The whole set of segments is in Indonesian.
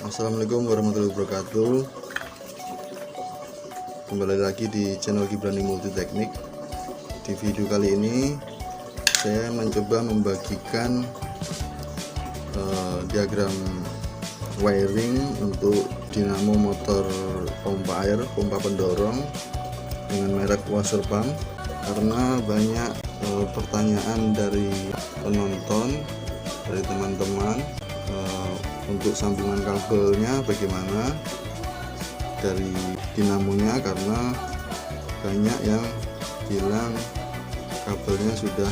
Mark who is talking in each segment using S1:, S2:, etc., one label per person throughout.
S1: Assalamualaikum warahmatullahi wabarakatuh. Kembali lagi di channel Gibrani Multi Teknik. Di video kali ini saya mencoba membagikan diagram wiring untuk dinamo motor pompa air, pompa pendorong dengan merek washer pump, karena banyak pertanyaan dari penonton, dari teman-teman untuk sambungan kabelnya bagaimana dari dinamonya, karena banyak yang bilang kabelnya sudah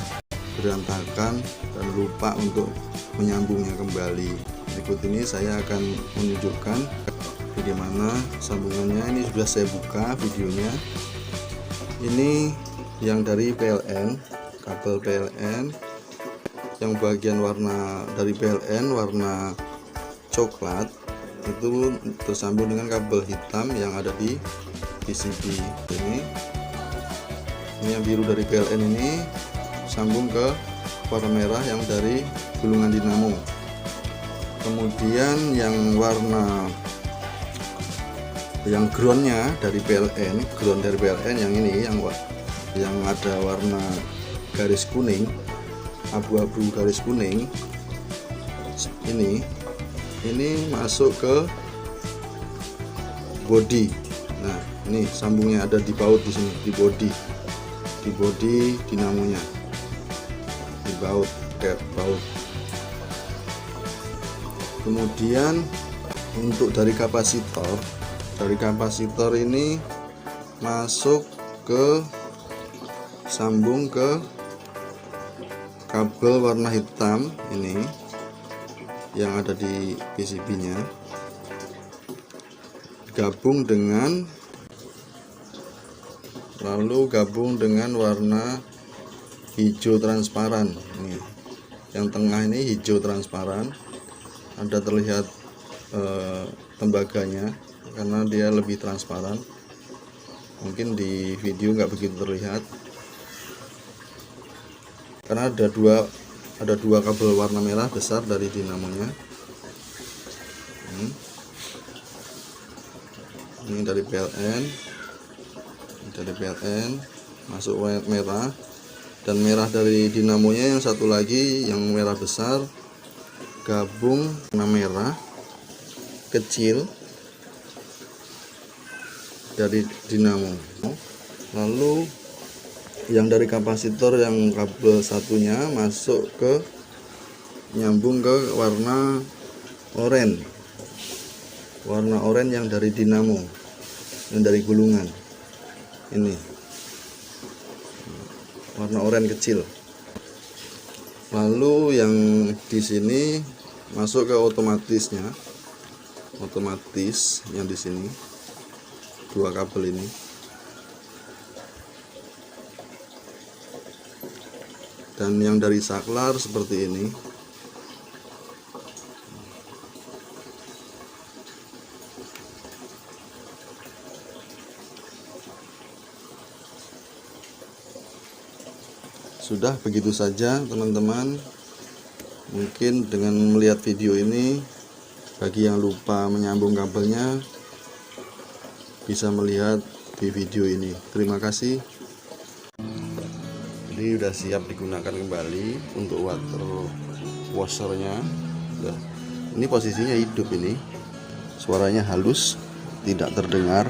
S1: berantakan dan lupa untuk menyambungnya kembali. Berikut ini saya akan menunjukkan bagaimana sambungannya. Ini sudah saya buka videonya. Ini yang dari PLN, kabel PLN yang bagian warna dari PLN warna coklat itu tersambung dengan kabel hitam yang ada di PCB ini yang biru dari PLN ini sambung ke warna merah yang dari gulungan dinamo. Kemudian yang warna yang groundnya dari PLN, ground dari PLN yang ini yang ada warna garis kuning, abu-abu garis kuning, ini masuk ke body. Nah, ini sambungnya ada di baut di sini, di body dinamonya, di baut, kayak baut. Kemudian untuk dari kapasitor ini masuk ke sambung ke kabel warna hitam ini yang ada di PCB-nya, gabung dengan warna hijau transparan. Ini yang tengah ini hijau transparan, ada terlihat tembaganya karena dia lebih transparan, mungkin di video nggak begitu terlihat karena ada dua kabel warna merah besar dari dinamonya. Ini dari PLN, masuk merah, dan merah dari dinamonya yang satu lagi yang merah besar gabung warna merah kecil dari dinamo. Lalu yang dari kapasitor yang kabel satunya masuk ke nyambung ke warna oranye yang dari dinamo, yang dari gulungan ini, warna oranye kecil. Lalu yang di sini masuk ke otomatis yang di sini, dua kabel ini. Dan yang dari saklar seperti ini. Sudah begitu saja teman-teman. Mungkin dengan melihat video ini, bagi yang lupa menyambung kabelnya bisa melihat di video ini. Terima kasih. Jadi sudah siap digunakan kembali untuk water washernya. Ini posisinya hidup, ini suaranya halus, tidak terdengar.